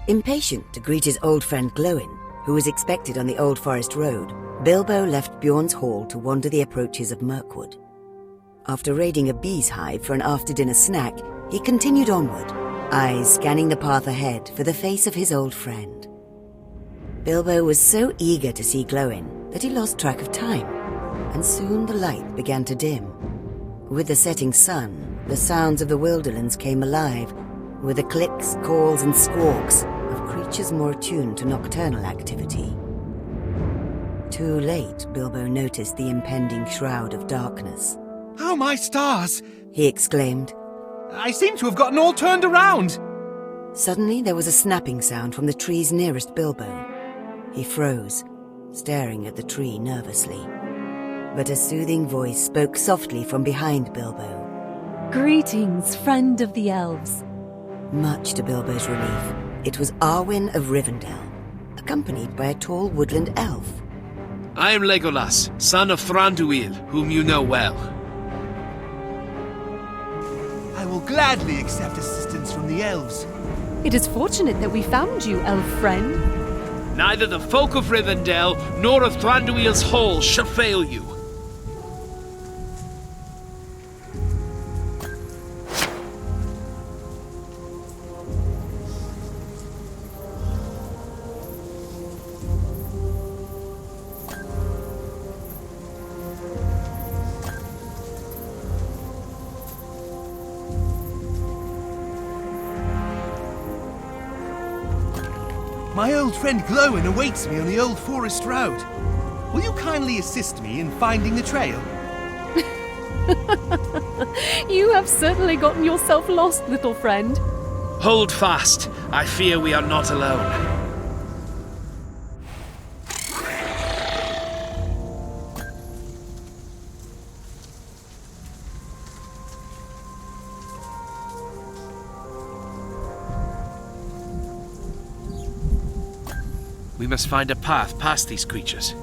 Impatient to greet his old friend Glowin, who was expected on the Old Forest Road, Bilbo left Bjorn's hall to wander the approaches of Mirkwood. After raiding a bee's hive for an after-dinner snack, he continued onward, eyes scanning the path ahead for the face of his old friend. Bilbo was so eager to see Glowin that he lost track of time, and soon the light began to dim. With the setting sun, the sounds of the Wilderlands came alive, with the clicks, calls, and squawks of creatures more attuned to nocturnal activity. Too late, Bilbo noticed the impending shroud of darkness. "Oh, my stars!" he exclaimed. "I seem to have gotten all turned around!" Suddenly there was a snapping sound from the trees nearest Bilbo. He froze, staring at the tree nervously. But a soothing voice spoke softly from behind Bilbo. "Greetings, friend of the elves." Much to Bilbo's relief, it was Arwen of Rivendell, accompanied by a tall woodland elf. I am Legolas, son of Thranduil, whom you know well. I will gladly accept assistance from the elves. It is fortunate that we found you, elf friend. Neither the folk of Rivendell nor of Thranduil's Hall shall fail you. My old friend Glowin awaits me on the Old Forest Road. Will you kindly assist me in finding the trail? You have certainly gotten yourself lost, little friend. Hold fast. I fear we are not alone. We must find a path past these creatures.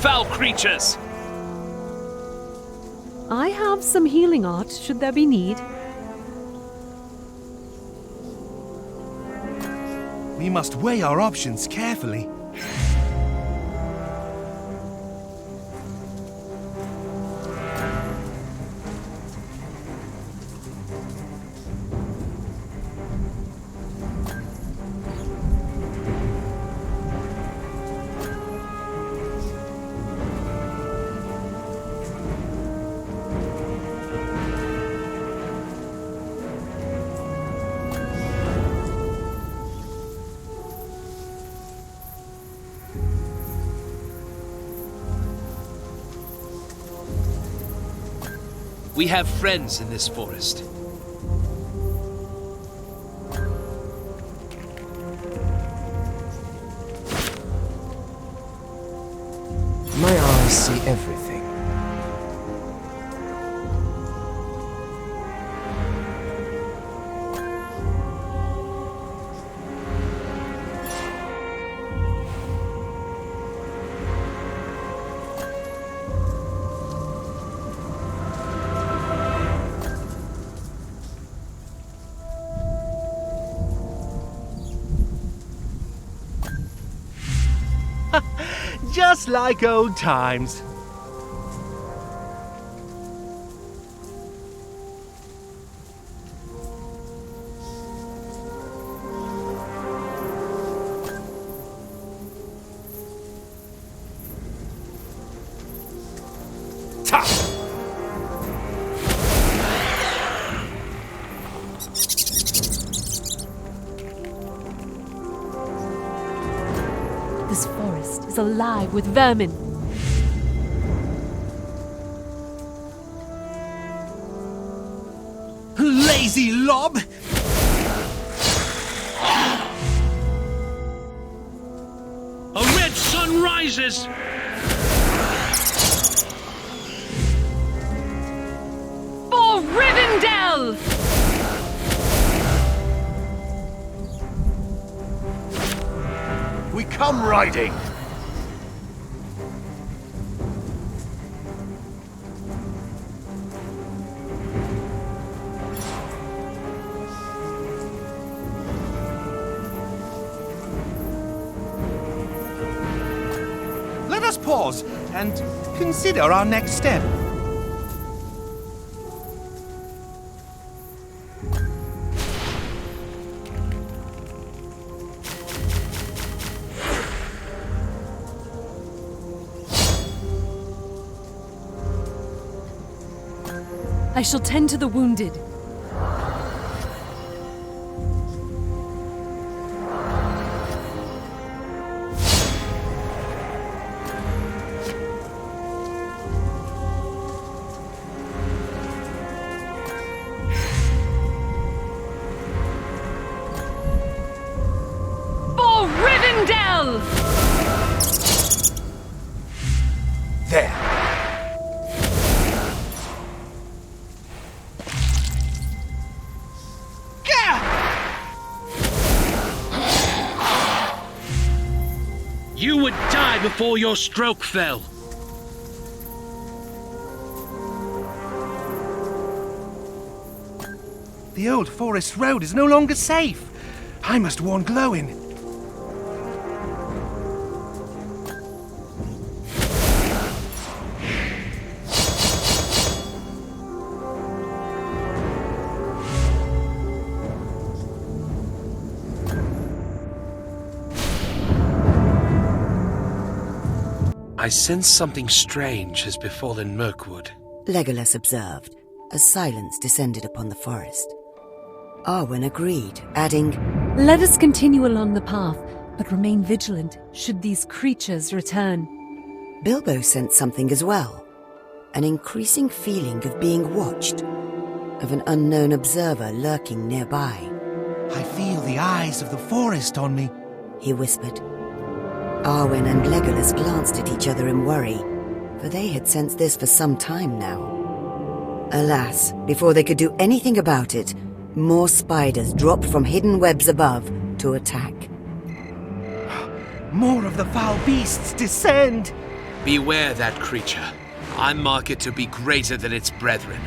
Foul creatures! I have some healing art, should there be need. We must weigh our options carefully. We have friends in this forest. My eyes see everything. Just like old times. This forest is alive with vermin. Lazy lob! rises! For Rivendell! We come riding! Let us pause and consider our next step. I shall tend to the wounded. For Rivendell! There. You would die before your stroke fell. The old forest road is no longer safe. I must warn Glowin. I sense something strange has befallen Mirkwood. Legolas observed as silence descended upon the forest. Arwen agreed, adding, Let us continue along the path, but remain vigilant should these creatures return. Bilbo sensed something as well. An increasing feeling of being watched, of an unknown observer lurking nearby. I feel the eyes of the forest on me. He whispered. Arwen and Legolas glanced at each other in worry, for they had sensed this for some time now. Alas, before they could do anything about it, more spiders dropped from hidden webs above to attack. More of the foul beasts descend! Beware that creature. I mark it to be greater than its brethren.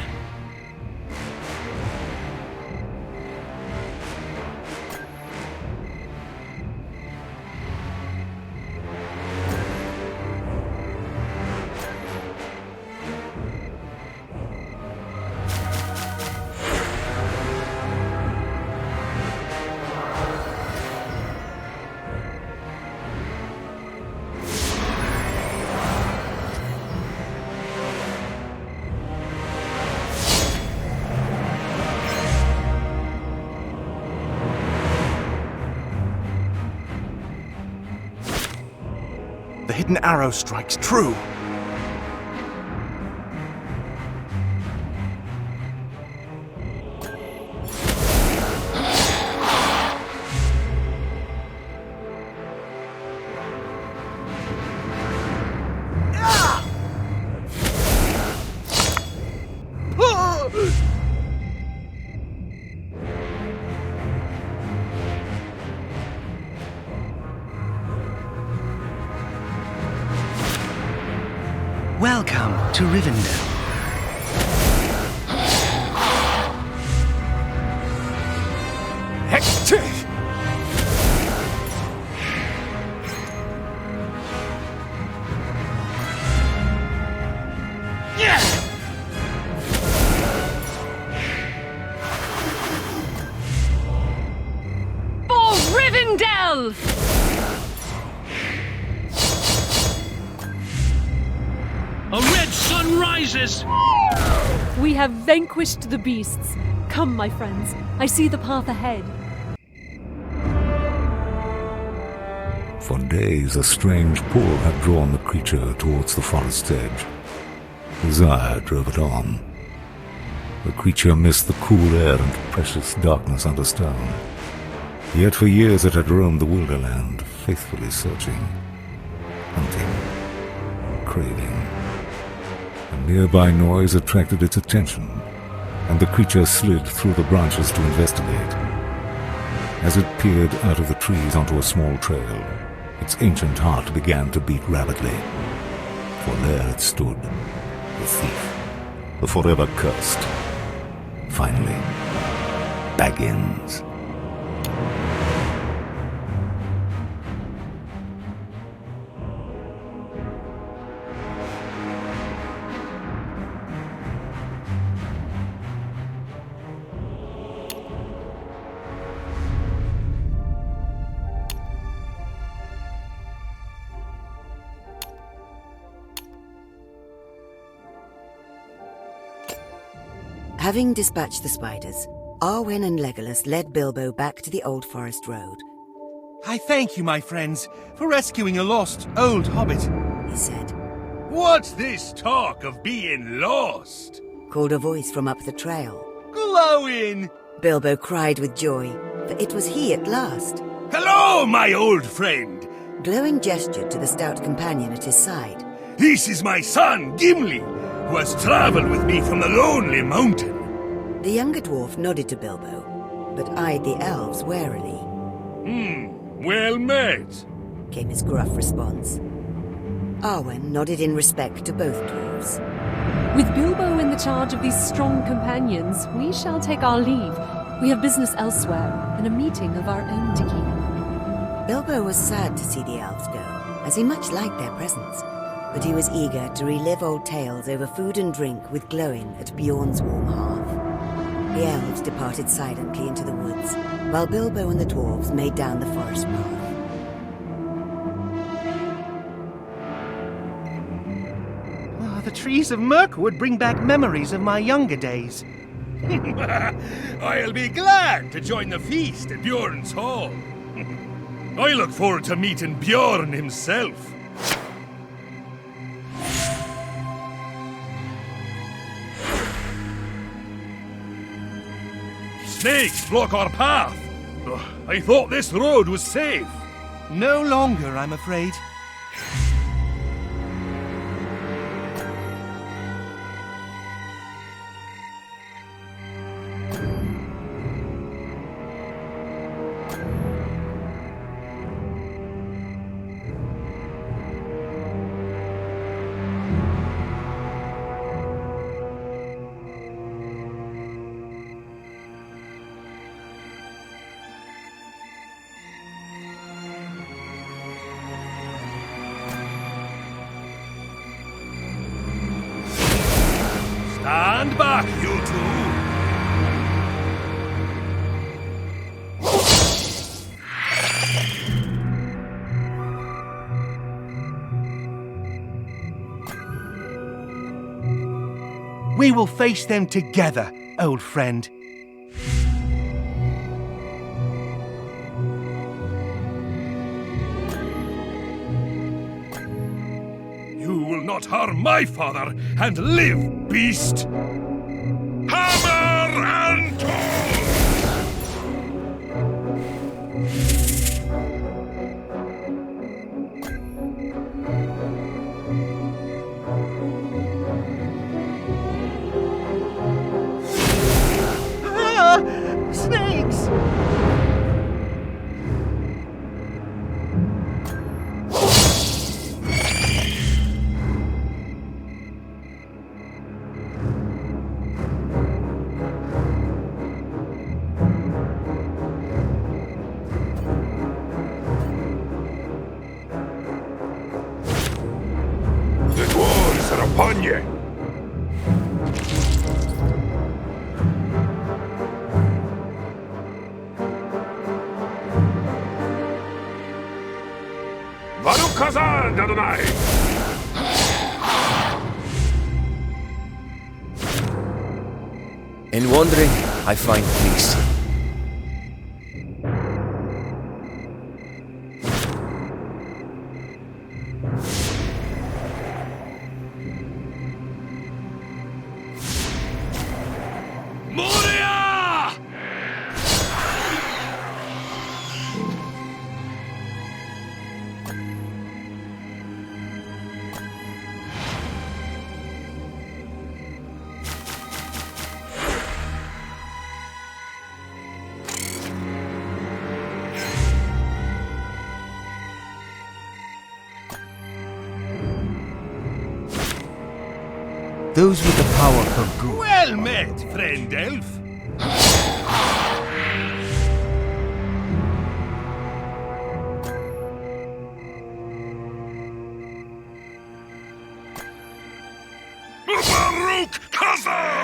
The hidden arrow strikes true. Welcome to Rivendell. For Rivendell! A red sun rises! We have vanquished the beasts. Come, my friends. I see the path ahead. For days, a strange pull had drawn the creature towards the forest's edge. Desire drove it on. The creature missed the cool air and precious darkness under stone. Yet for years it had roamed the wilderland, faithfully searching, hunting. craving. A nearby noise attracted its attention, and the creature slid through the branches to investigate. As it peered out of the trees onto a small trail, its ancient heart began to beat rapidly. For there it stood, the thief, the forever cursed. Finally, Baggins. Having dispatched the spiders, Arwen and Legolas led Bilbo back to the Old Forest Road. I thank you, my friends, for rescuing a lost old hobbit. He said, What's this talk of being lost? called a voice from up the trail. Glowing! Bilbo cried with joy, for it was he at last. Hello, my old friend. Glowing gestured to the stout companion at his side. This is my son, Gimli, who has traveled with me from the Lonely Mountain. The younger dwarf nodded to Bilbo, but eyed the elves warily. Well met. Came his gruff response. Arwen nodded in respect to both dwarves. With Bilbo in the charge of these strong companions, we shall take our leave. We have business elsewhere, and a meeting of our own to keep. Bilbo was sad to see the elves go, as he much liked their presence, but he was eager to relive old tales over food and drink with Glowing at Bjorn's warm hearth. The elves departed silently into the woods, while Bilbo and the dwarves made down the forest path. The trees of Mirkwood bring back memories of my younger days. I'll be glad to join the feast at Bjorn's Hall. I look forward to meeting Bjorn himself. Snakes block our path. I thought this road was safe. No longer, I'm afraid. Stand back, you two! We will face them together, old friend. You will not harm my father and live, beast! Hammer and toll! Snakes! The dwarves are upon you! Baruch Hazan, Adonai! In wandering, I find peace. Moria! Those with the power for good. Well met, friend elf. Baruch Khazar!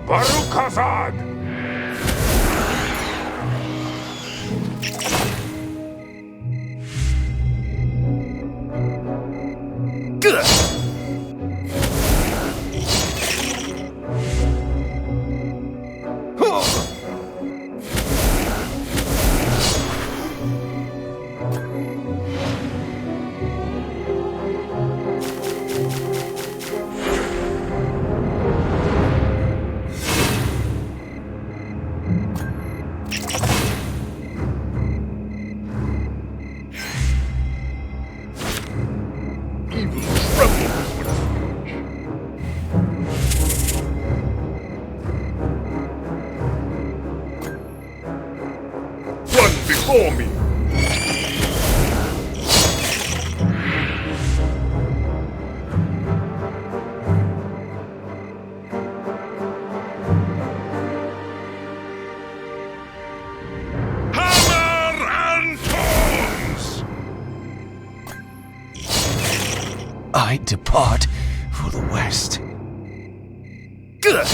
Baruch Khazar! Before me! Hammer and tongs! I depart for the west. Good.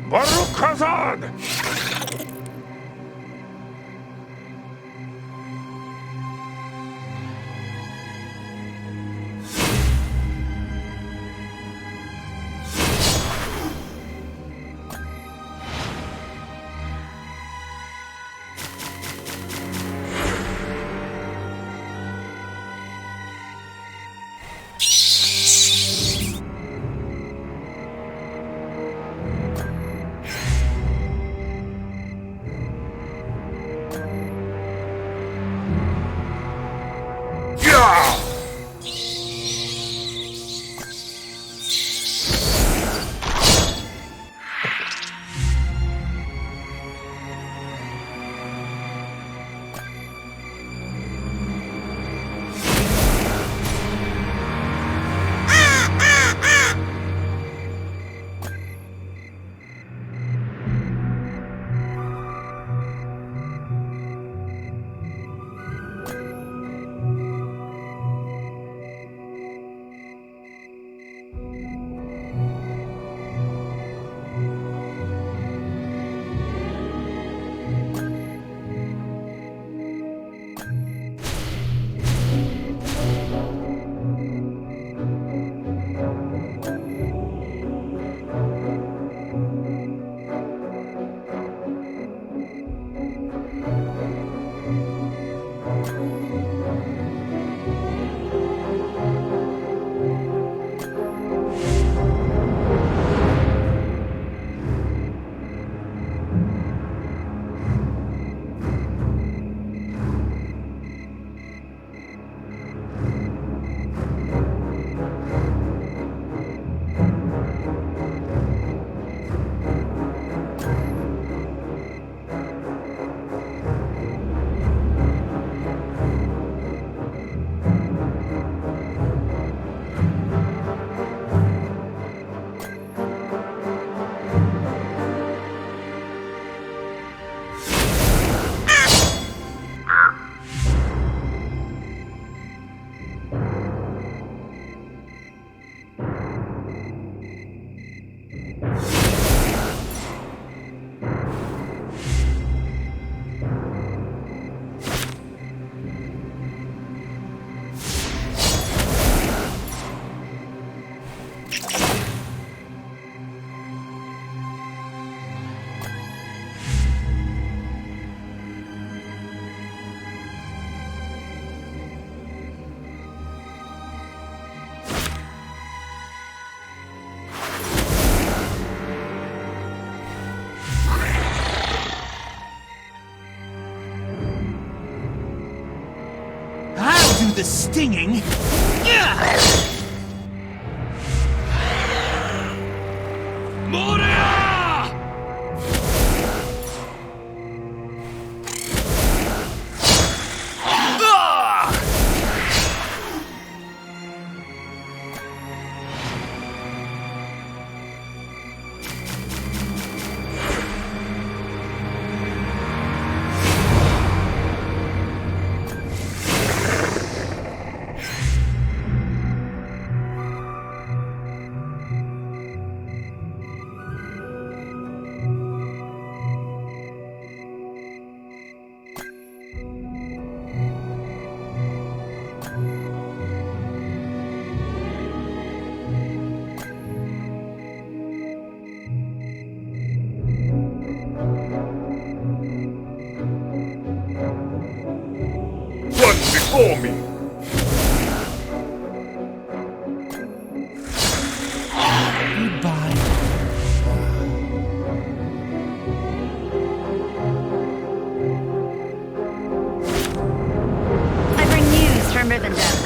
Baruch Khazar! the stinging. Moria! Run before me! Goodbye. I bring news from Rivendell.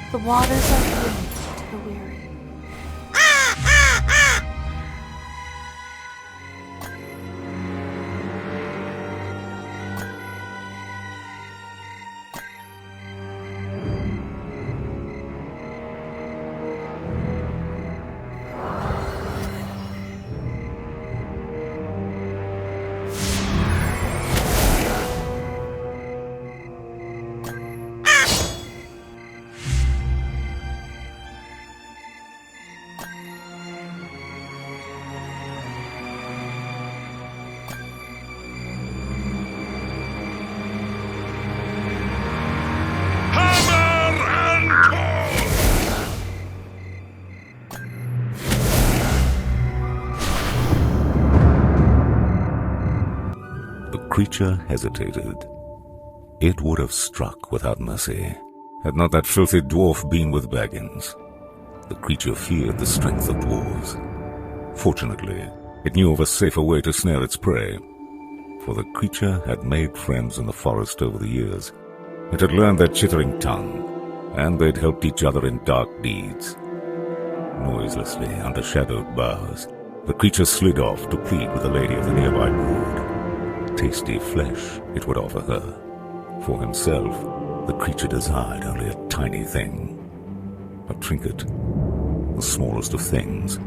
The waters are healing to the weary. The creature hesitated. It would have struck without mercy, had not that filthy dwarf been with Baggins. The creature feared the strength of dwarves. Fortunately, it knew of a safer way to snare its prey, for the creature had made friends in the forest over the years. It had learned their chittering tongue, and they'd helped each other in dark deeds. Noiselessly, under shadowed boughs, the creature slid off to plead with the lady of the nearby wood. Tasty flesh it would offer her. For himself, the creature desired only a tiny thing. A trinket, the smallest of things.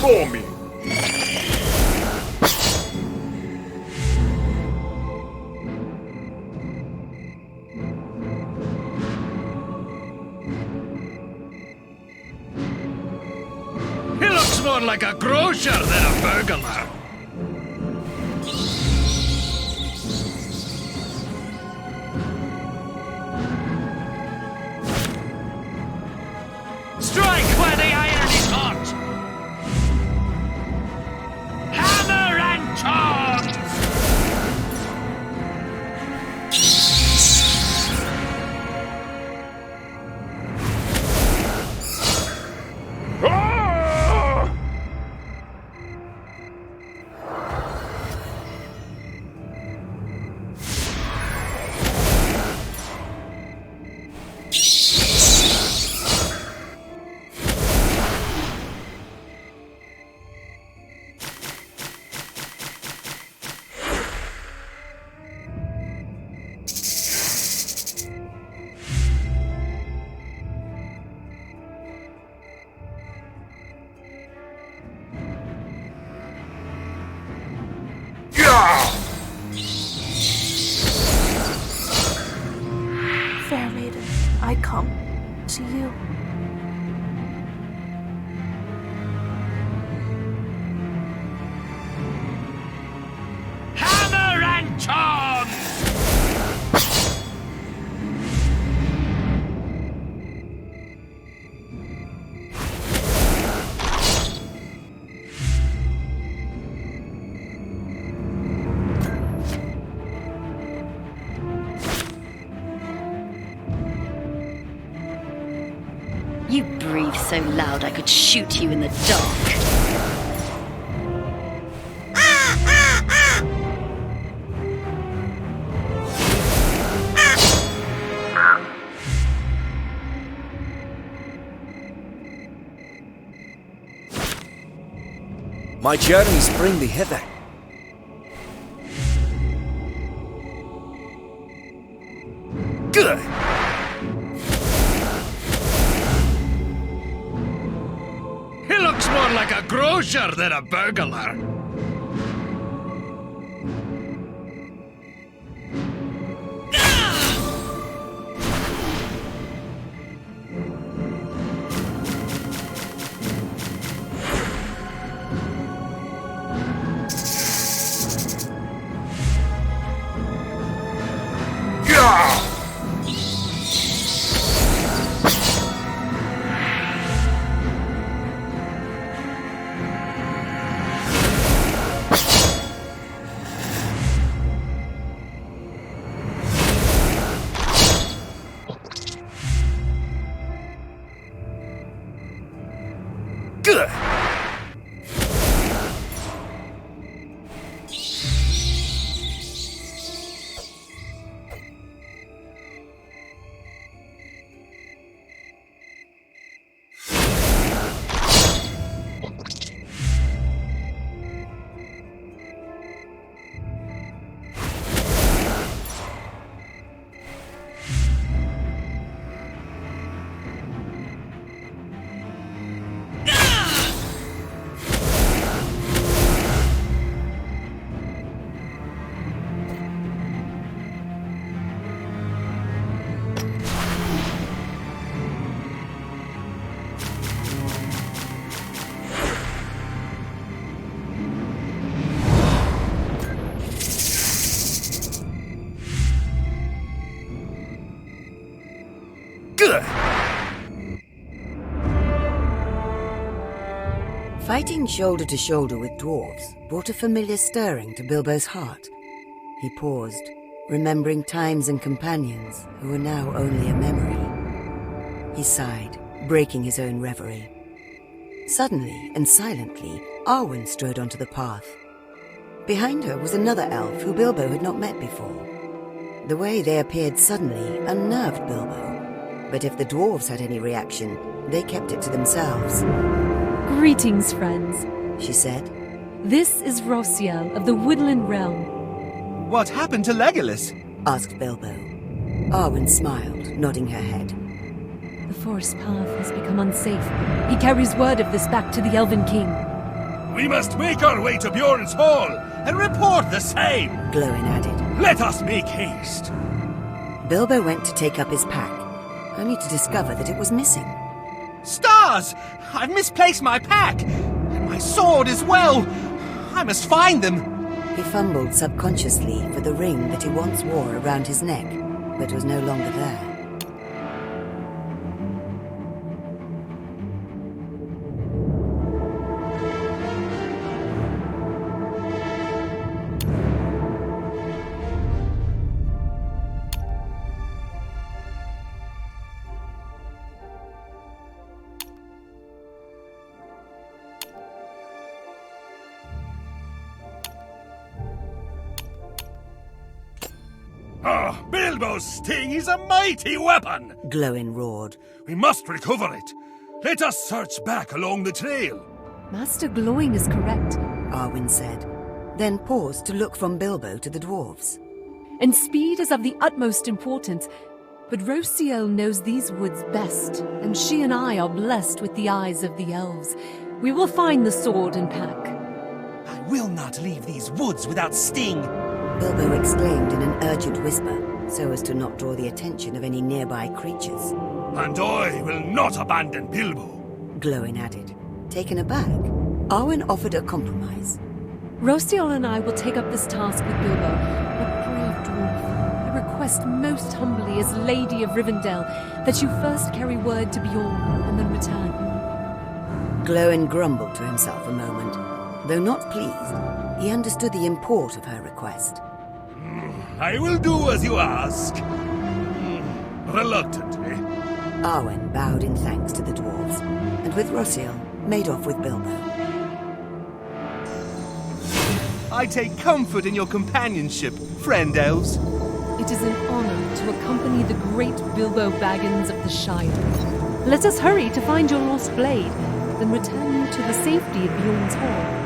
before me! He looks more like a grocer than a burglar. Strike where the iron is hot! Hammer and tongs! Ah! Fair maiden, I come to you. Hammer and tongs! You breathe so loud I could shoot you in the dark. My journeys bring me hither. Good. He looks more like a grocer than a burglar. Good. Good. Fighting shoulder to shoulder with dwarves brought a familiar stirring to Bilbo's heart. He paused, remembering times and companions who were now only a memory. He sighed, breaking his own reverie. Suddenly and silently, Arwen strode onto the path. Behind her was another elf who Bilbo had not met before. The way they appeared suddenly unnerved Bilbo, but if the dwarves had any reaction, they kept it to themselves. Greetings, friends, She said. This is Rosiel of the Woodland Realm. What happened to Legolas? Asked Bilbo. Arwen smiled, nodding her head. The forest path has become unsafe. He carries word of this back to the Elven King. We must make our way to Bjorn's Hall and report the same. Glowin added. Let us make haste. Bilbo went to take up his pack, only to discover that it was missing. Stars! I've misplaced my pack! And my sword as well! I must find them! He fumbled subconsciously for the ring that he once wore around his neck, but was no longer there. Bilbo's sting is a mighty weapon! Glowin roared. We must recover it. Let us search back along the trail. Master Glowing is correct. Arwen said, then paused to look from Bilbo to the dwarves. And speed is of the utmost importance. But Rosiel knows these woods best, and she and I are blessed with the eyes of the elves. We will find the sword and pack. I will not leave these woods without Sting! Bilbo exclaimed in an urgent whisper, so as to not draw the attention of any nearby creatures. And I will not abandon Bilbo. Glowin added. Taken aback, Arwen offered a compromise. Rosiel and I will take up this task with Bilbo. But brave dwarf, I request most humbly as Lady of Rivendell that you first carry word to Bjorn and then return. Glowin grumbled to himself a moment. Though not pleased, he understood the import of her request. I will do as you ask. Reluctantly. Arwen bowed in thanks to the dwarves, and with Rosiel, made off with Bilbo. I take comfort in your companionship, friend elves. It is an honor to accompany the great Bilbo Baggins of the Shire. Let us hurry to find your lost blade, then return you to the safety of Bjorn's Hall.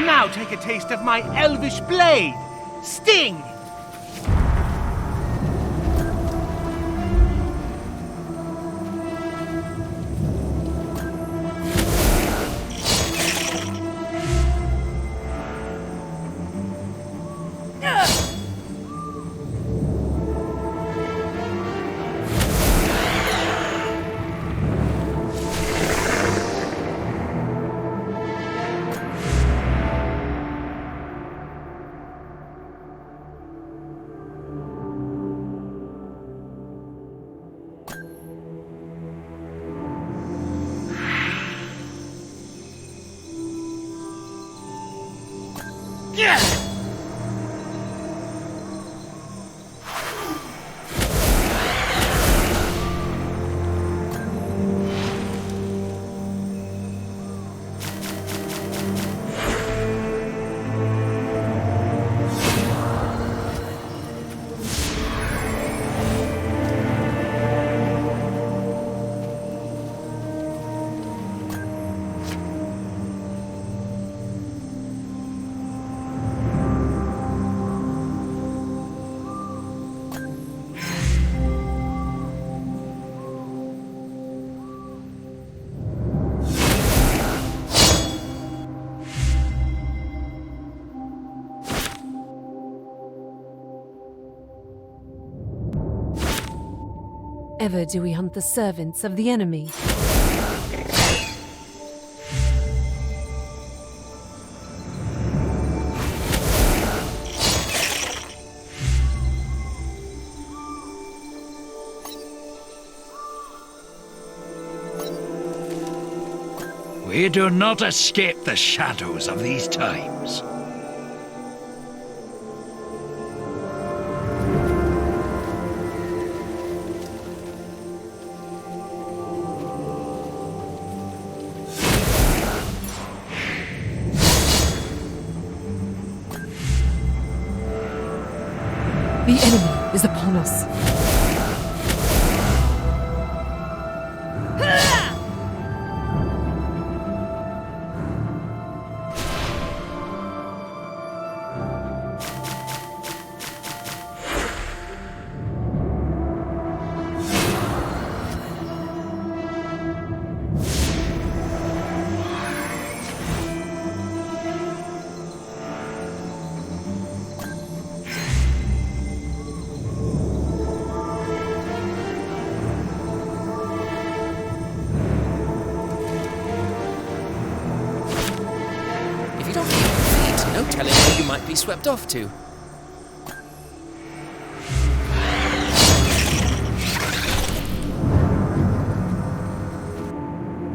Now take a taste of my elvish blade, Sting! Ever do we hunt the servants of the enemy. We do not escape the shadows of these times. The enemy is upon us. No telling where you might be swept off to.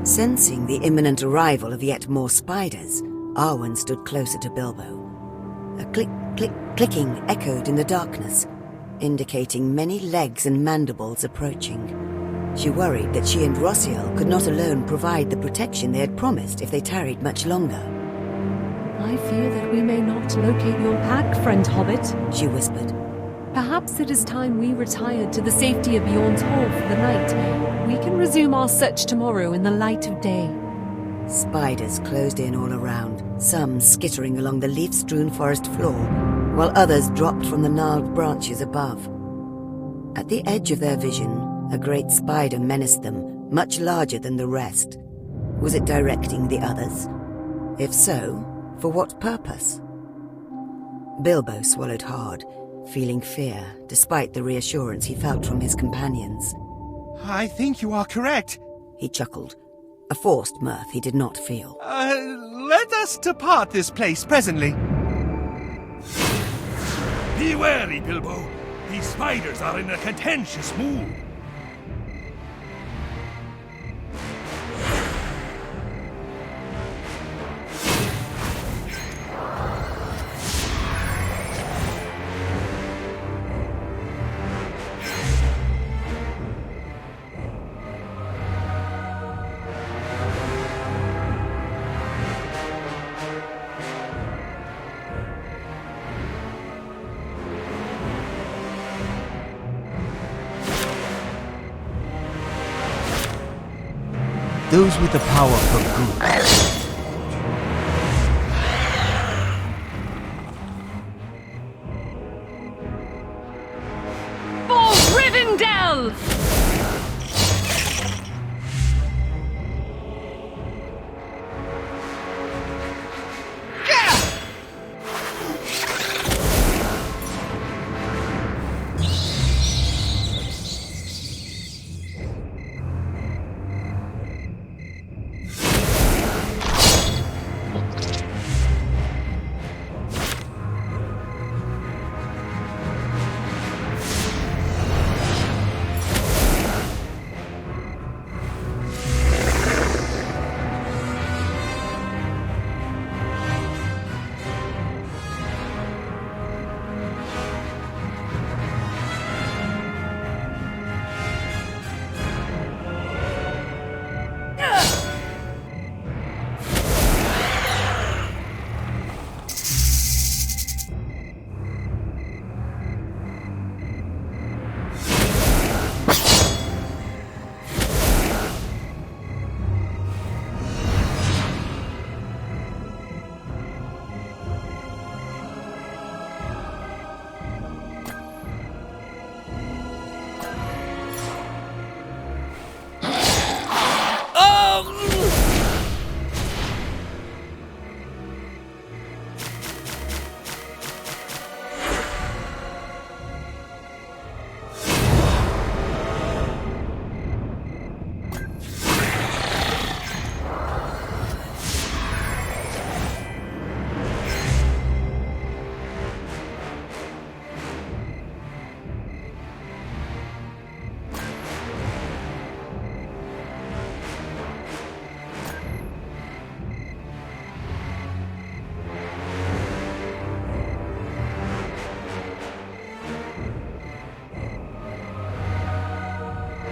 Sensing the imminent arrival of yet more spiders, Arwen stood closer to Bilbo. A click, click, clicking echoed in the darkness, indicating many legs and mandibles approaching. She worried that she and Rossiel could not alone provide the protection they had promised if they tarried much longer. I fear that we may not locate your pack, friend Hobbit, she whispered. Perhaps it is time we retired to the safety of Bjorn's Hall for the night. We can resume our search tomorrow in the light of day. Spiders closed in all around, some skittering along the leaf-strewn forest floor, while others dropped from the gnarled branches above. At the edge of their vision, a great spider menaced them, much larger than the rest. Was it directing the others? If so, for what purpose? Bilbo swallowed hard, feeling fear, despite the reassurance he felt from his companions. I think you are correct, he chuckled, a forced mirth he did not feel. Let us depart this place presently. Be wary, Bilbo. These spiders are in a contentious mood. Those with the power for good. For Rivendell!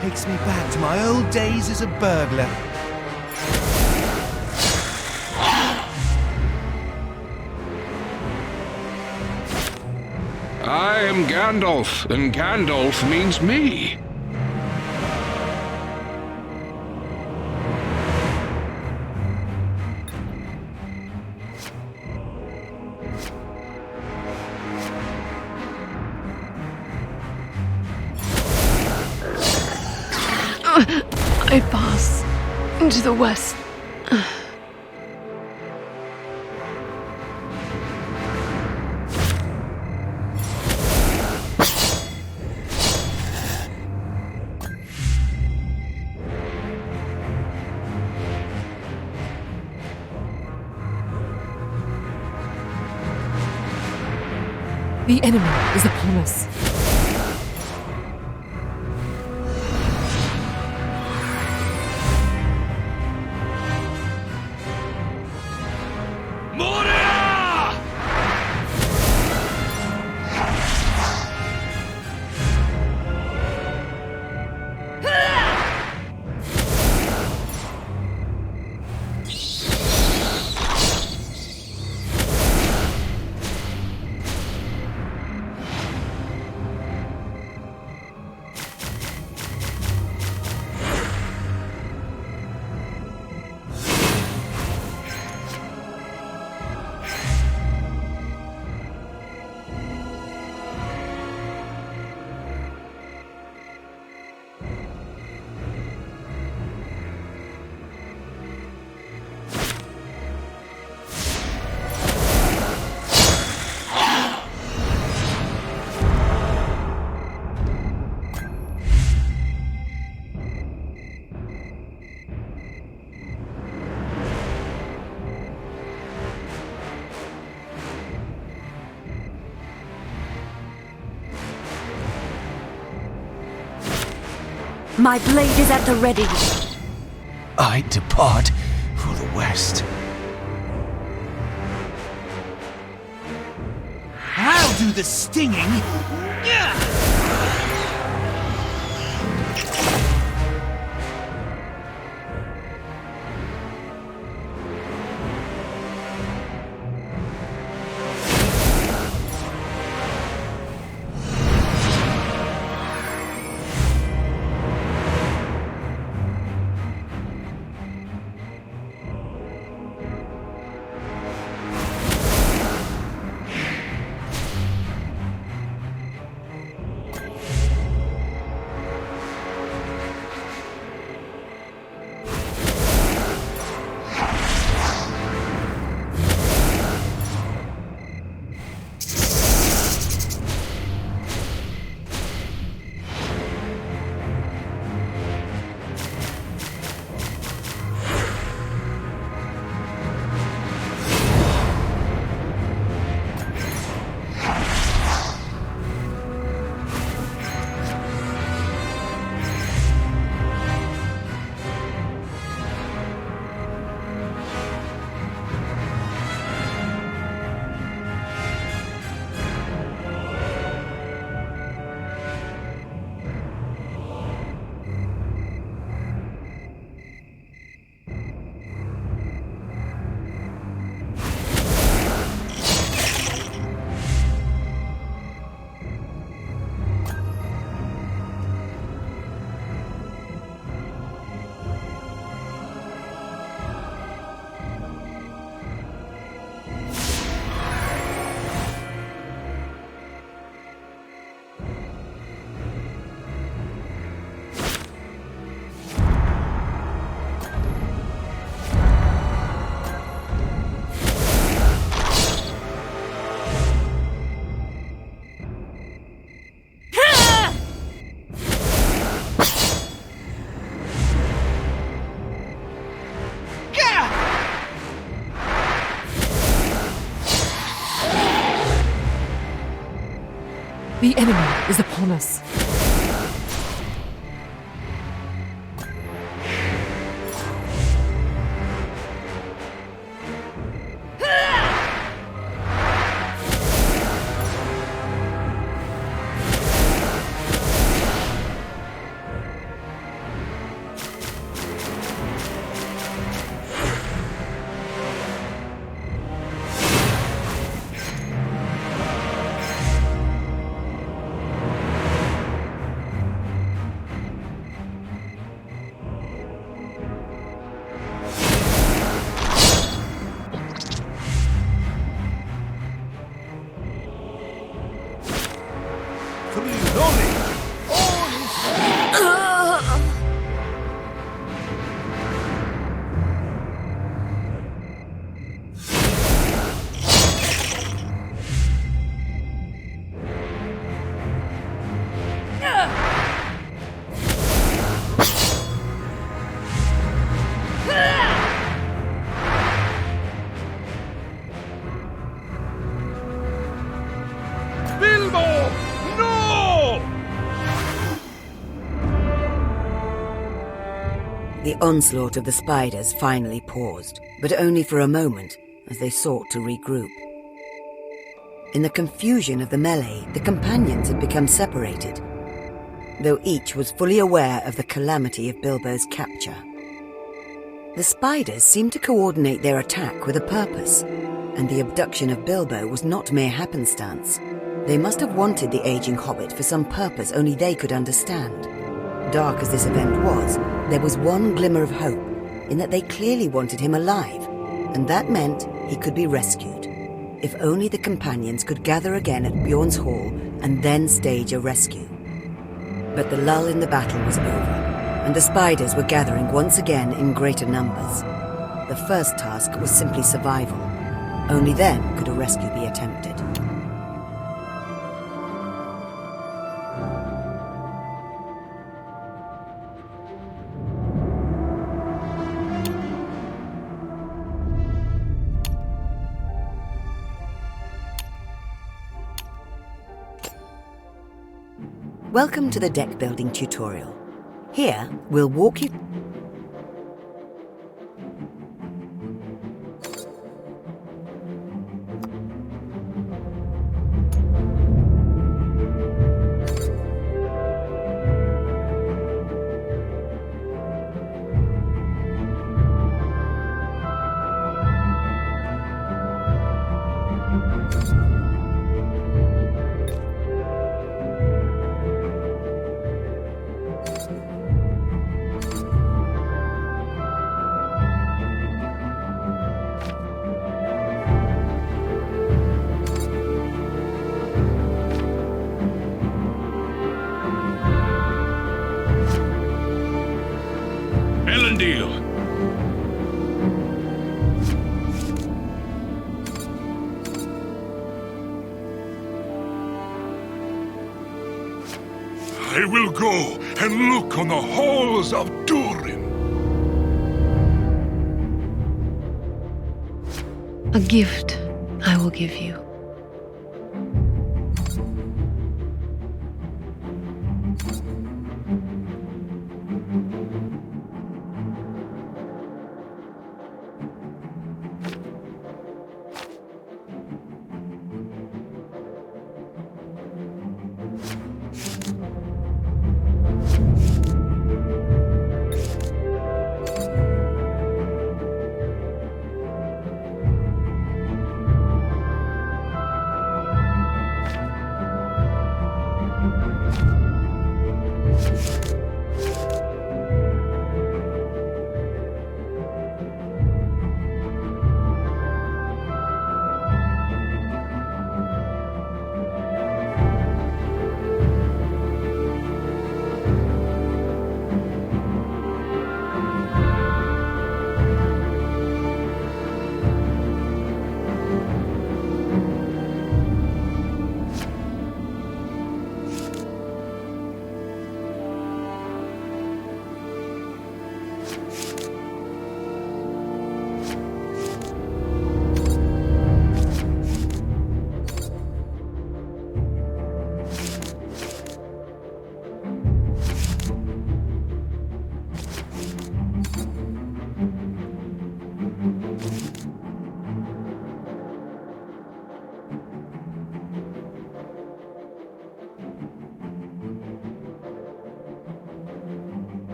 Takes me back to my old days as a burglar. I am Gandalf, and Gandalf means me. I pass into the west. The enemy is upon us. My blade is at the ready. I depart for the west. I'll do the stinging. The enemy is upon us. The onslaught of the spiders finally paused, but only for a moment, as they sought to regroup. In the confusion of the melee, the companions had become separated, though each was fully aware of the calamity of Bilbo's capture. The spiders seemed to coordinate their attack with a purpose, and the abduction of Bilbo was not mere happenstance. They must have wanted the aging hobbit for some purpose only they could understand. Dark as this event was, there was one glimmer of hope, in that they clearly wanted him alive, and that meant he could be rescued. If only the companions could gather again at Bjorn's Hall and then stage a rescue. But the lull in the battle was over, and the spiders were gathering once again in greater numbers. The first task was simply survival. Only then could a rescue be attempted. Welcome to the deck building tutorial. Here, we'll walk you... Elendil! I will go and look on the halls of Durin. A gift I will give you.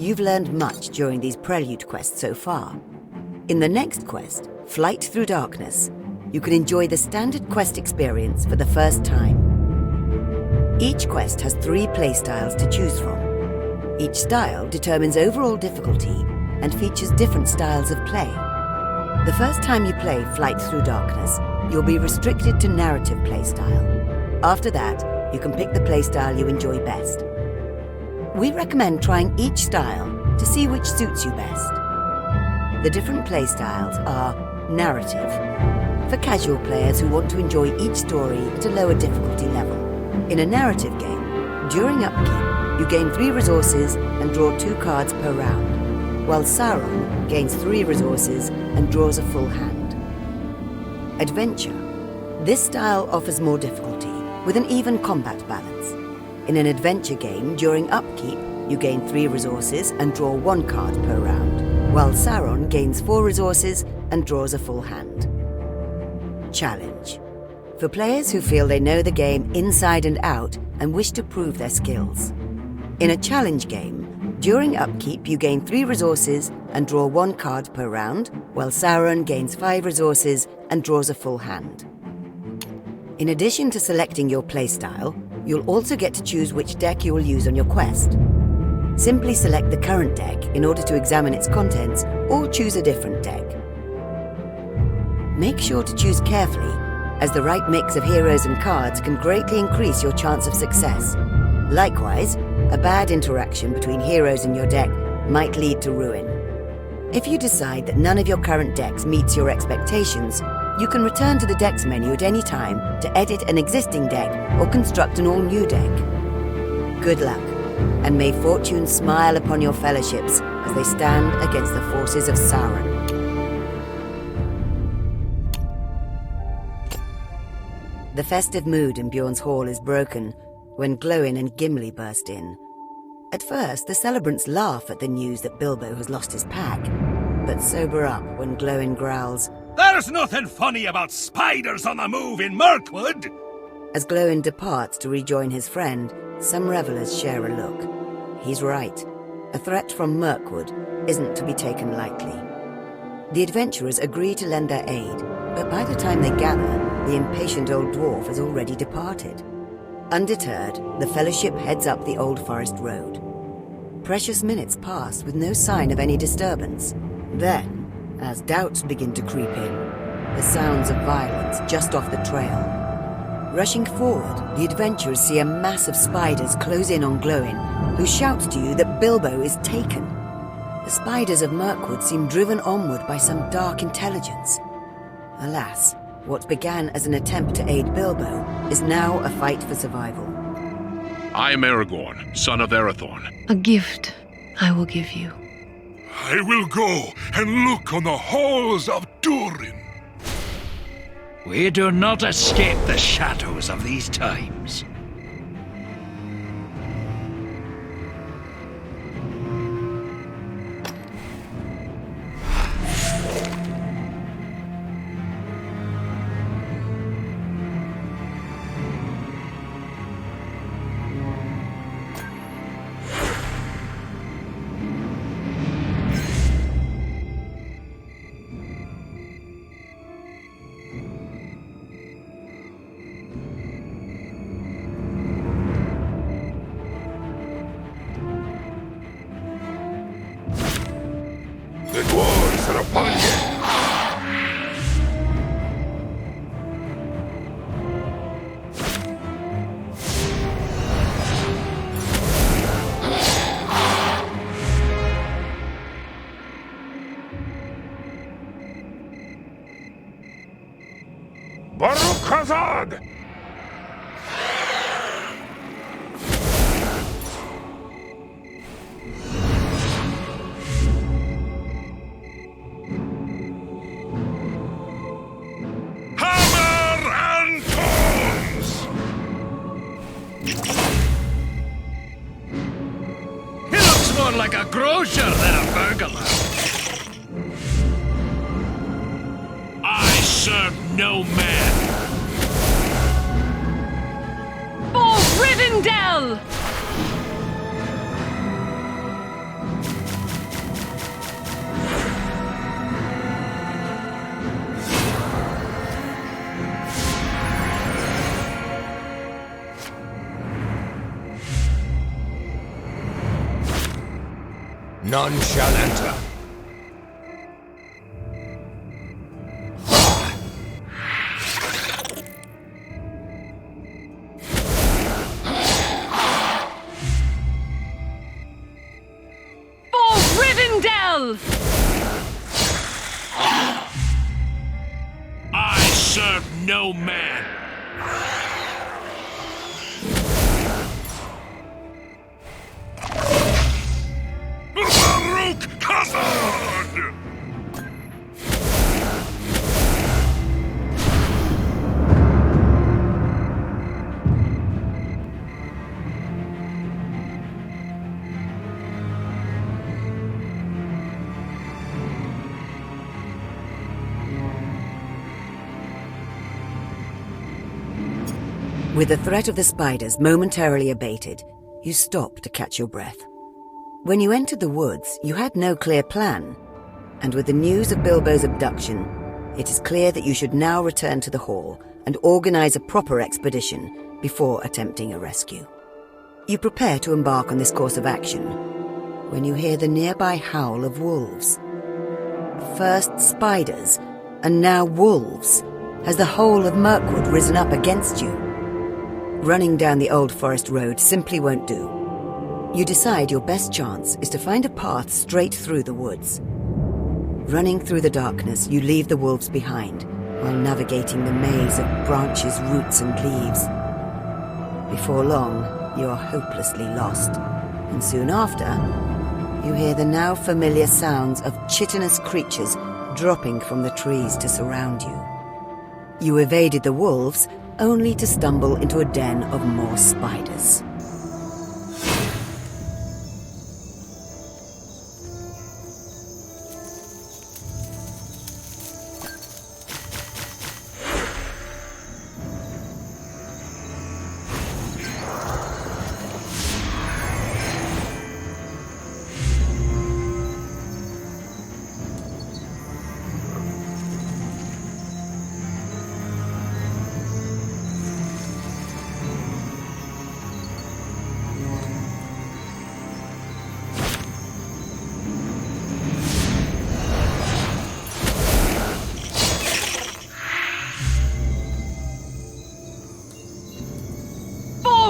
you've learned much during these prelude quests so far. In the next quest, Flight Through Darkness, you can enjoy the standard quest experience for the first time. Each quest has 3 playstyles to choose from. Each style determines overall difficulty and features different styles of play. The first time you play Flight Through Darkness, you'll be restricted to narrative playstyle. After that, you can pick the playstyle you enjoy best. We recommend trying each style to see which suits you best. The different playstyles are narrative, for casual players who want to enjoy each story at a lower difficulty level. In a narrative game, during upkeep, you gain 3 resources and draw 2 cards per round, while Sauron gains 3 resources and draws a full hand. Adventure. This style offers more difficulty, with an even combat balance. In an adventure game, during upkeep, you gain 3 resources and draw 1 card per round, while Sauron gains 4 resources and draws a full hand. Challenge. For players who feel they know the game inside and out and wish to prove their skills. In a challenge game, during upkeep you gain 3 resources and draw 1 card per round, while Sauron gains 5 resources and draws a full hand. In addition to selecting your playstyle, you'll also get to choose which deck you will use on your quest. Simply select the current deck in order to examine its contents, or choose a different deck. Make sure to choose carefully, as the right mix of heroes and cards can greatly increase your chance of success. Likewise, a bad interaction between heroes in your deck might lead to ruin. If you decide that none of your current decks meets your expectations, you can return to the Decks menu at any time to edit an existing deck or construct an all-new deck. Good luck, and may fortune smile upon your fellowships as they stand against the forces of Sauron. The festive mood in Bjorn's hall is broken when Glowin and Gimli burst in. At first, the celebrants laugh at the news that Bilbo has lost his pack, but sober up when Glowin growls, "There's nothing funny about spiders on the move in Mirkwood!" As Glowin departs to rejoin his friend, some revelers share a look. He's right. A threat from Mirkwood isn't to be taken lightly. The adventurers agree to lend their aid, but by the time they gather, the impatient old dwarf has already departed. Undeterred, the Fellowship heads up the Old Forest Road. Precious minutes pass with no sign of any disturbance. Then, as doubts begin to creep in, the sounds of violence just off the trail. Rushing forward, the adventurers see a mass of spiders close in on Glowin, who shouts to you that Bilbo is taken. The spiders of Mirkwood seem driven onward by some dark intelligence. Alas, what began as an attempt to aid Bilbo is now a fight for survival. I am Aragorn, son of Arathorn. A gift I will give you. I will go and look on the halls of Durin. We do not escape the shadows of these times. The dwarves are upon you! Baruch Hazad! Like a grocer than a burglar. I serve no man. For Rivendell! None shall enter. For Rivendell! I serve no man. Baruch Khazad! With the threat of the spiders momentarily abated, you stopped to catch your breath. When you entered the woods, you had no clear plan, and with the news of Bilbo's abduction, it is clear that you should now return to the hall and organize a proper expedition before attempting a rescue. You prepare to embark on this course of action when you hear the nearby howl of wolves. First spiders, and now wolves. Has the whole of Mirkwood risen up against you? Running down the Old Forest Road simply won't do. You decide your best chance is to find a path straight through the woods. Running through the darkness, you leave the wolves behind while navigating the maze of branches, roots, and leaves. Before long, you are hopelessly lost, and soon after, you hear the now familiar sounds of chitinous creatures dropping from the trees to surround you. You evaded the wolves, only to stumble into a den of more spiders.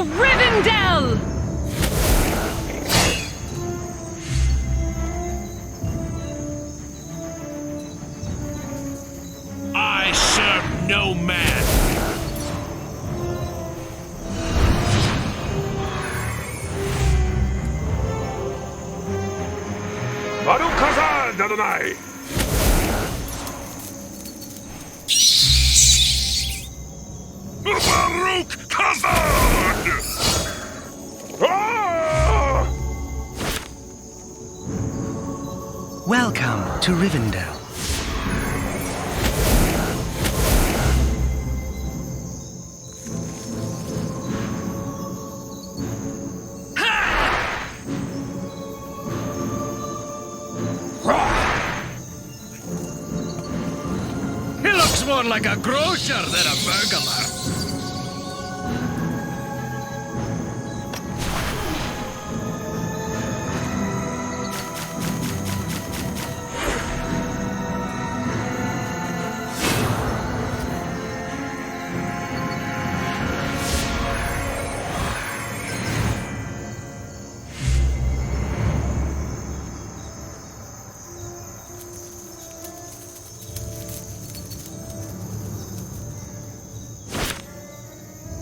Rivendell! I serve no man. Baruch Khazad, Adonai! Baruch Khazad! Ah! Welcome to Rivendell. He looks more like a grocer than a burglar.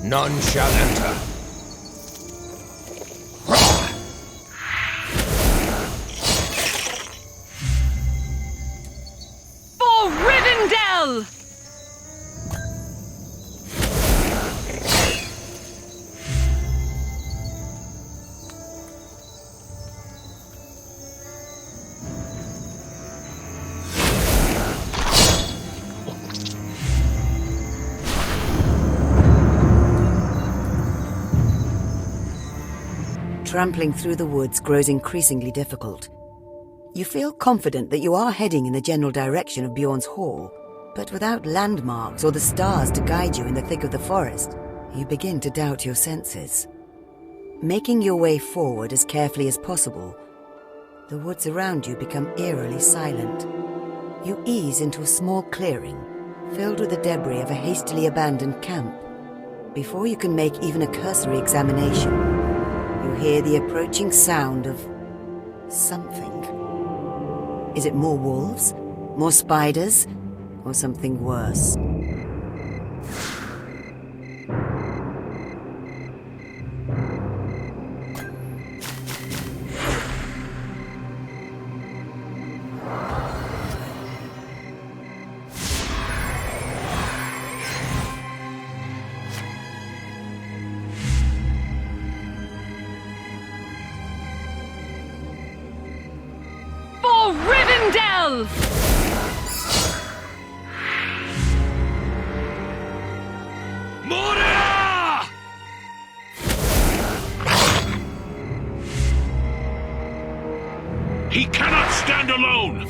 None shall enter. For Rivendell! Trampling through the woods grows increasingly difficult. You feel confident that you are heading in the general direction of Bjorn's Hall, but without landmarks or the stars to guide you in the thick of the forest, you begin to doubt your senses. Making your way forward as carefully as possible, The woods around you become eerily silent. You ease into a small clearing, filled with the debris of a hastily abandoned camp. Before you can make even a cursory examination, you hear the approaching sound of something. Is it more wolves? More spiders? Or something worse? For Rivendell! Moria! He cannot stand alone!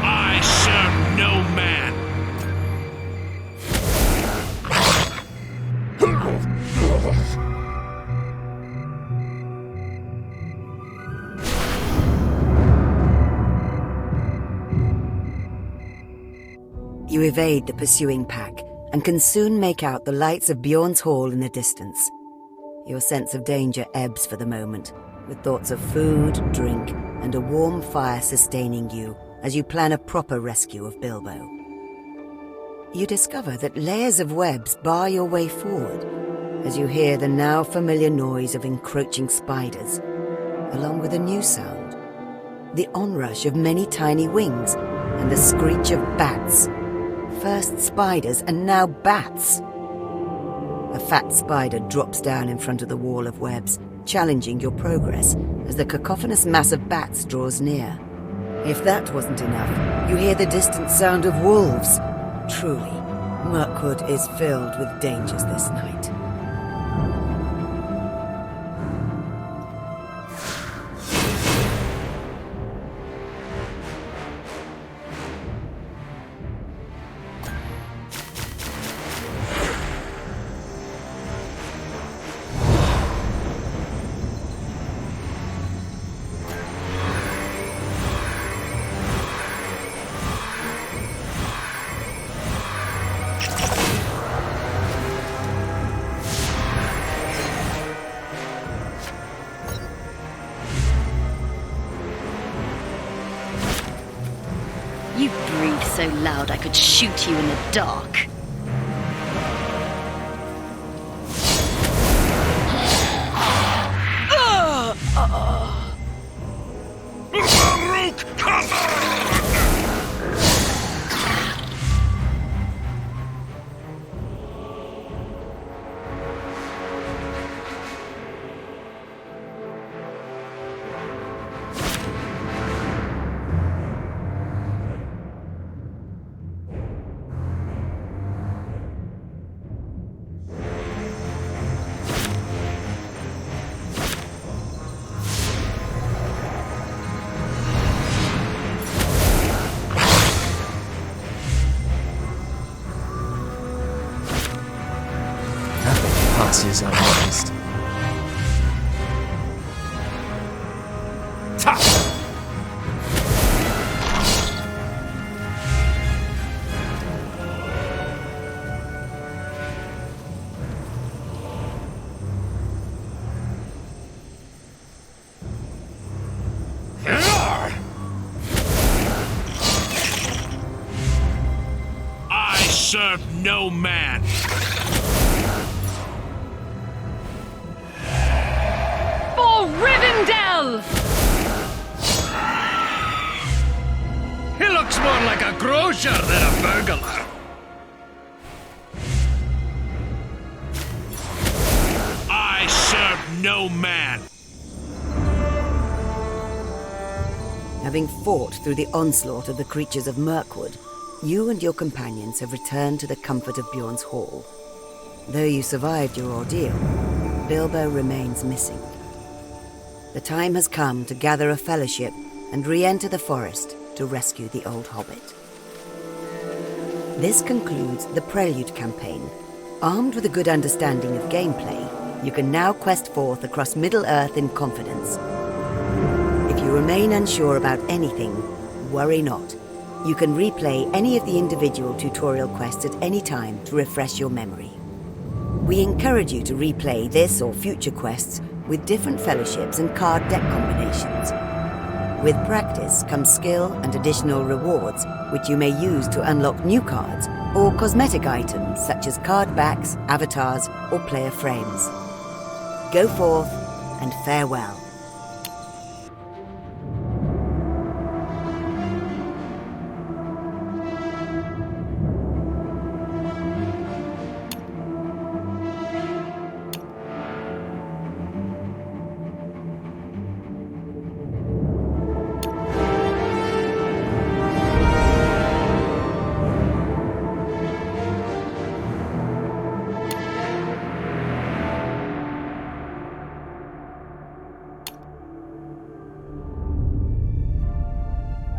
I serve no man. You evade the pursuing pack and can soon make out the lights of Bjorn's Hall in the distance. Your sense of danger ebbs for the moment, with thoughts of food, drink, and a warm fire sustaining you as you plan a proper rescue of Bilbo. You discover that layers of webs bar your way forward as you hear the now familiar noise of encroaching spiders, along with a new sound, the onrush of many tiny wings and the screech of bats. First spiders and now bats. A fat spider drops down in front of the wall of webs, challenging your progress as the cacophonous mass of bats draws near. If that wasn't enough, you hear the distant sound of wolves. Truly, Mirkwood is filled with dangers this night. You breathe so loud I could shoot you in the dark. Passes unnoticed. I serve no man. For Rivendell! He looks more like a grocer than a burglar. I serve no man. Having fought through the onslaught of the creatures of Mirkwood, you and your companions have returned to the comfort of Bjorn's Hall. Though you survived your ordeal, Bilbo remains missing. The time has come to gather a fellowship and re-enter the forest to rescue the old hobbit. This concludes the Prelude campaign. Armed with a good understanding of gameplay, you can now quest forth across Middle-earth in confidence. If you remain unsure about anything, worry not. You can replay any of the individual tutorial quests at any time to refresh your memory. We encourage you to replay this or future quests with different fellowships and card deck combinations. With practice comes skill and additional rewards, which you may use to unlock new cards or cosmetic items such as card backs, avatars, or player frames. Go forth and farewell.